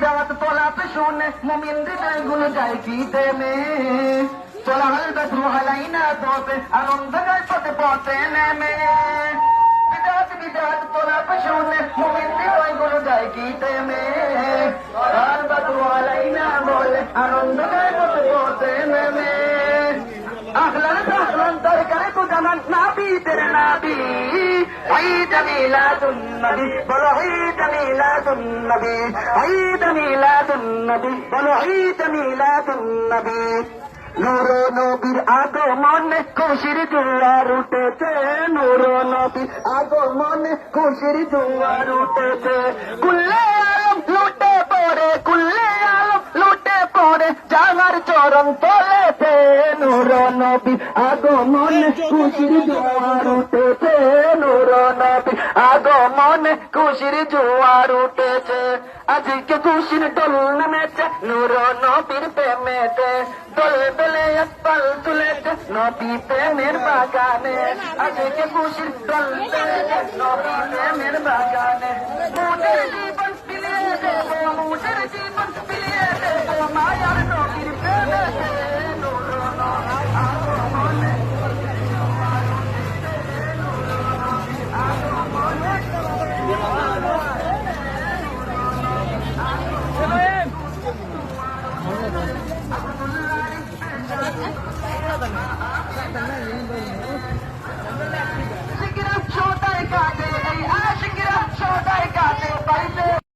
দাওয়াত তোলাতে শুনে মুমিন হৃদয়গুলো যায় কি প্রেমে চলা হল বদরু হালাইনা তোপে আনন্দ গায় পথে পথে নেমে বিদাত বিদাত তোলাতে শুনে মুমিন হৃদয়গুলো যায় কি প্রেমে আর বদরু হালাইনা বলে আনন্দ গায় পথে পথে নেমে আহলান সাহলান দরকারে তো জানান নাবি তেরে নাবি ঈদ মিলাদুন নবী বলো ঈদ মিলাদুন নবী ঈদ মিলাদুন নবী বলো ঈদ মিলাদুন নবী নূর নবীর আগমনে খুশির জোয়ার উঠেছে নূর নবীর আগমনে খুশির জোয়ার উঠেছে কুল্লে আলম লুটে পড়ে কুল্লে আলম লুটে পড়ে জাগার চরণ তোলেছে নূর নবীর আগমনে খুশির জোয়ার উঠেছে নূর নবীর আগমনে খুশির জোয়ার উঠেছে আজকে খুশির দোল নেমেছে নূর নবীর প্রেমেতে দোল বেলে পাল তুলেছে নবী প্রেমের বাগানে আজকে খুশির দোল বেলেছে নবী প্রেমের বাগানে মুদের জীবন পিলিয়ে দেবো মুদের জীবন পিলিয়ে দেবো মায়ার নবীর প্রেমেতে নূর নবীর আগমনে Sigira chota ka